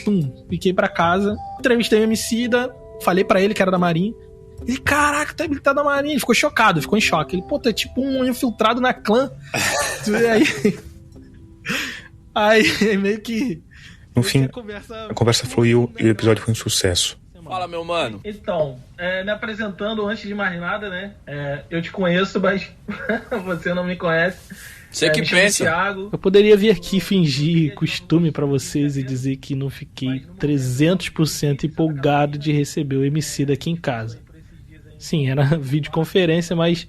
fiquei pra casa. Entrevistei o Emicida, falei pra ele que era da Marinha. Ele, caraca, tu é da Marinha. Ele ficou chocado, ficou em choque. Ele, pô, tu é tipo um infiltrado na clã. Aí meio que... No fim, a conversa fluiu e o episódio foi um sucesso. Fala, meu mano. Então, me apresentando antes de mais nada, né? Eu te conheço, mas você não me conhece. Você que pensa. Thiago. Eu poderia vir aqui fingir costume pra vocês e dizer que não fiquei 300% empolgado de receber o Emicida aqui em casa. Sim, era videoconferência, mas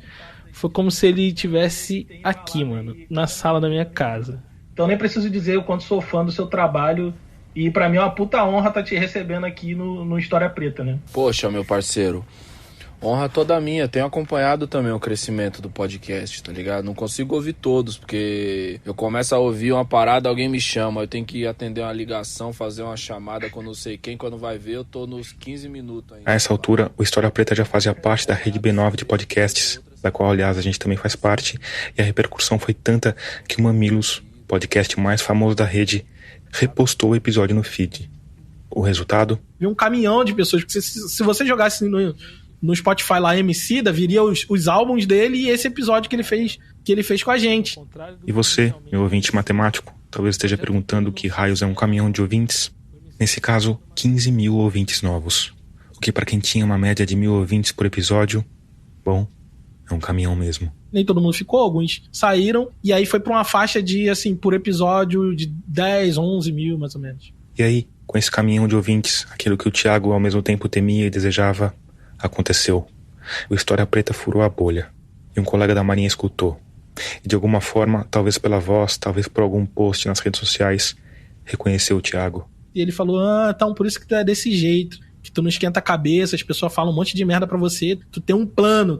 foi como se ele estivesse aqui, mano, na sala da minha casa. Então nem preciso dizer o quanto sou fã do seu trabalho. E pra mim é uma puta honra estar te recebendo aqui no História Preta, né? Poxa, meu parceiro, honra toda minha. Tenho acompanhado também o crescimento do podcast, tá ligado? Não consigo ouvir todos, porque eu começo a ouvir uma parada, alguém me chama, eu tenho que atender uma ligação, fazer uma chamada com não sei quem, quando vai ver eu tô nos 15 minutos ainda. A essa altura, o História Preta já fazia parte da rede B9 de podcasts, da qual, aliás, a gente também faz parte, e a repercussão foi tanta que o Mamilos, podcast mais famoso da rede, repostou o episódio no feed. O resultado? Vi um caminhão de pessoas, porque se você jogasse no Spotify lá Emicida, viria os álbuns dele e esse episódio que ele fez com a gente. E você, meu ouvinte matemático, talvez esteja perguntando que raios é um caminhão de ouvintes? Nesse caso, 15 mil ouvintes novos. O que para quem tinha uma média de 1.000 ouvintes por episódio, bom, é um caminhão mesmo. Nem todo mundo ficou, alguns saíram, e aí foi pra uma faixa de, assim, por episódio de 10, 11 mil, mais ou menos. E aí, com esse caminhão de ouvintes, aquilo que o Thiago ao mesmo tempo temia e desejava, aconteceu. O História Preta furou a bolha, e um colega da Marinha escutou. E de alguma forma, talvez pela voz, talvez por algum post nas redes sociais, reconheceu o Thiago. E ele falou, então por isso que tu é desse jeito. Que tu não esquenta a cabeça, as pessoas falam um monte de merda pra você, tu tem um plano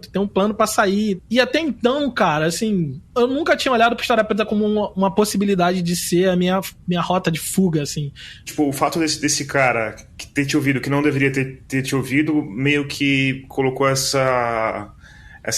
pra sair. E até então, cara, assim, eu nunca tinha olhado pro História Preta como uma possibilidade de ser a minha rota de fuga, assim. Tipo, o fato desse cara ter te ouvido, que não deveria ter te ouvido, meio que colocou essa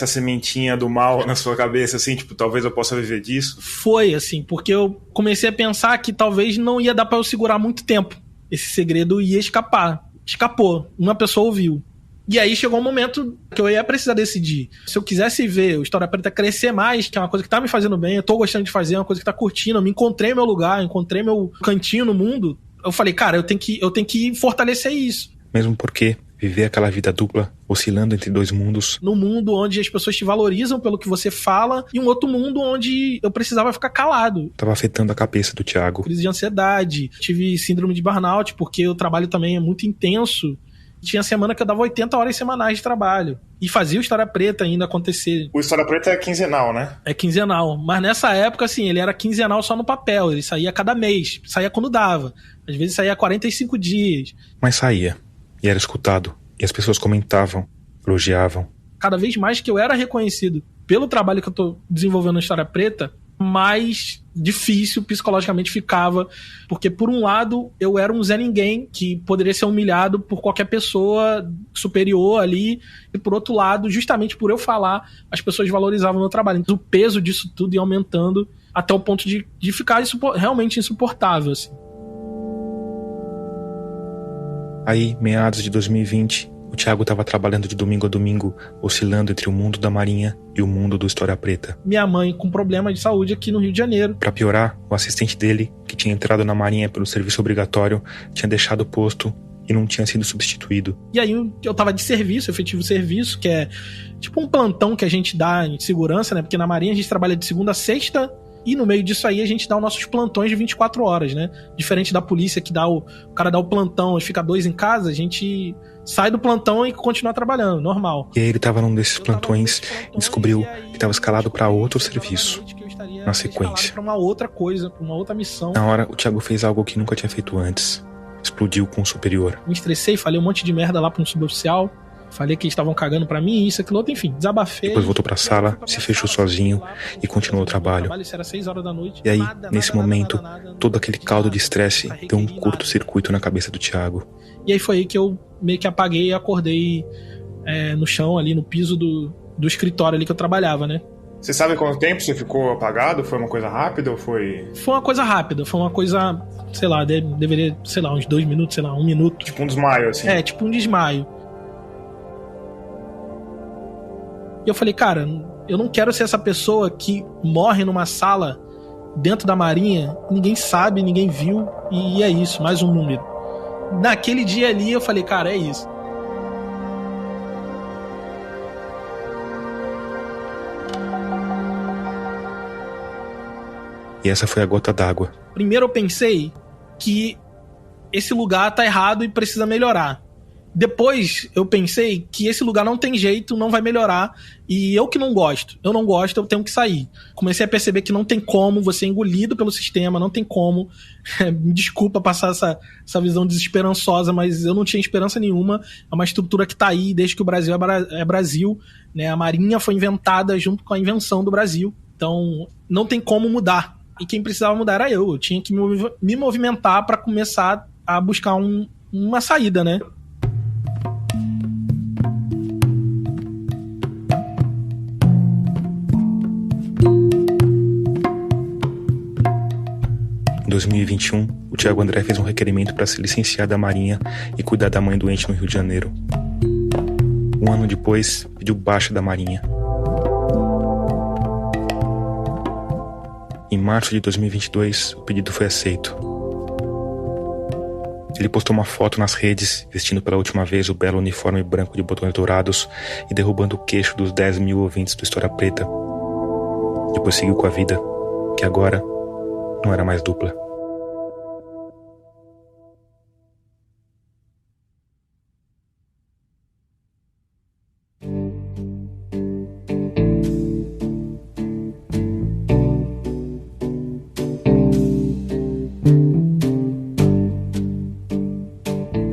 sementinha do mal na sua cabeça, assim, tipo, talvez eu possa viver disso? Foi, assim, porque eu comecei a pensar que talvez não ia dar pra eu segurar muito tempo. Esse segredo ia escapar. Escapou, uma pessoa ouviu. E aí chegou um momento que eu ia precisar decidir. Se eu quisesse ver o História Preta crescer mais, que é uma coisa que tá me fazendo bem, eu tô gostando de fazer, é uma coisa que tá curtindo, eu me encontrei meu lugar, encontrei meu cantinho no mundo, eu falei, cara, eu tenho que fortalecer isso. Mesmo porque viver aquela vida dupla, oscilando entre dois mundos. Num mundo onde as pessoas te valorizam pelo que você fala, e um outro mundo onde eu precisava ficar calado. Tava afetando a cabeça do Thiago. Crise de ansiedade, tive síndrome de burnout, porque o trabalho também é muito intenso. Tinha semana que eu dava 80 horas semanais de trabalho. E fazia o História Preta ainda acontecer. O História Preta é quinzenal, né? É quinzenal. Mas nessa época, assim, ele era quinzenal só no papel. Ele saía cada mês. Saía quando dava. Às vezes saía 45 dias. Mas saía. E era escutado. E as pessoas comentavam, elogiavam. Cada vez mais que eu era reconhecido pelo trabalho que eu tô desenvolvendo na História Preta, mais difícil psicologicamente ficava, porque por um lado eu era um Zé Ninguém que poderia ser humilhado por qualquer pessoa superior ali, e por outro lado, justamente por eu falar, as pessoas valorizavam o meu trabalho. Então o peso disso tudo ia aumentando até o ponto de ficar realmente insuportável, assim. Aí, meados de 2020, o Thiago estava trabalhando de domingo a domingo, oscilando entre o mundo da Marinha e o mundo do História Preta. Minha mãe com problema de saúde aqui no Rio de Janeiro. Pra piorar, o assistente dele, que tinha entrado na Marinha pelo serviço obrigatório, tinha deixado o posto e não tinha sido substituído. E aí eu tava de serviço, efetivo serviço, que é tipo um plantão que a gente dá em segurança, né? Porque na Marinha a gente trabalha de segunda a sexta, e no meio disso aí a gente dá os nossos plantões de 24 horas, né? Diferente da polícia que dá o cara dá o plantão e fica 2 em casa, a gente sai do plantão e continua trabalhando, normal. E aí ele tava num desses plantões e descobriu que estava escalado para outro serviço, na sequência. Pra uma outra coisa, pra uma outra missão. Na hora, o Thiago fez algo que nunca tinha feito antes. Explodiu com o superior. Me estressei, falei um monte de merda lá pra um suboficial. Falei que eles estavam cagando pra mim, isso, aquilo, outro, enfim, desabafei. Depois voltou pra sala, se fechou sozinho e continuou o trabalho. Isso era 6 horas da noite. E aí, nesse momento, todo aquele caldo de estresse deu um curto-circuito na cabeça do Thiago. E aí foi aí que eu meio que apaguei e acordei no chão, ali no piso do escritório ali que eu trabalhava, né? Você sabe quanto tempo você ficou apagado? Foi uma coisa rápida ou foi... Foi uma coisa rápida, foi uma coisa, sei lá, deveria, sei lá, uns 2 minutos, sei lá, 1 minuto. Tipo um desmaio, assim? É, tipo um desmaio. E eu falei, cara, eu não quero ser essa pessoa que morre numa sala dentro da Marinha, ninguém sabe, ninguém viu, e é isso, mais um número. Naquele dia ali eu falei, cara, é isso. E essa foi a gota d'água. Primeiro eu pensei que esse lugar tá errado e precisa melhorar. Depois eu pensei que esse lugar não tem jeito, não vai melhorar, e eu que não gosto, eu tenho que sair. Comecei a perceber que não tem como, você é engolido pelo sistema, não tem como. Me desculpa passar essa visão desesperançosa, mas eu não tinha esperança nenhuma. É uma estrutura que tá aí desde que o Brasil é Brasil, né? A Marinha foi inventada junto com a invenção do Brasil, então não tem como mudar. E quem precisava mudar era eu tinha que me movimentar para começar a buscar uma saída, né? Em 2021, o Thiago André fez um requerimento para se licenciar da Marinha e cuidar da mãe doente no Rio de Janeiro. Um ano depois, pediu baixa da Marinha. Em março de 2022, o pedido foi aceito. Ele postou uma foto nas redes, vestindo pela última vez o belo uniforme branco de botões dourados e derrubando o queixo dos 10 mil ouvintes do História Preta. Depois seguiu com a vida, que agora não era mais dupla.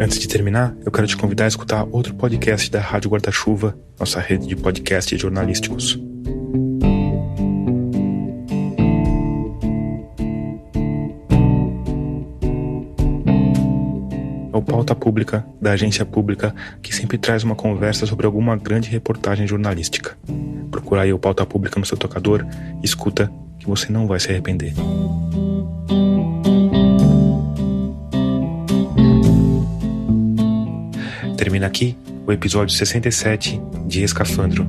Antes de terminar, eu quero te convidar a escutar outro podcast da Rádio Guarda-Chuva, nossa rede de podcasts jornalísticos. É o Pauta Pública, da agência pública, que sempre traz uma conversa sobre alguma grande reportagem jornalística. Procura aí o Pauta Pública no seu tocador e escuta, que você não vai se arrepender. Termina aqui o episódio 67 de Escafandro.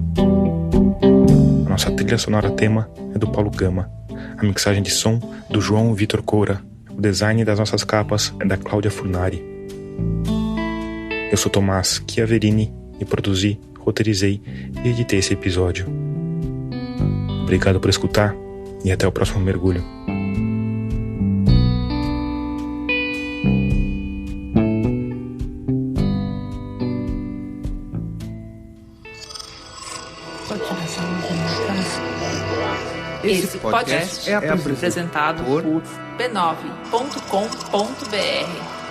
A nossa trilha sonora tema é do Paulo Gama, a mixagem de som do João Vitor Coura, o design das nossas capas é da Cláudia Furnari. Eu sou Tomás Chiaverini e produzi, roteirizei e editei esse episódio. Obrigado por escutar e até o próximo mergulho. Esse podcast é apresentado por b9.com.br.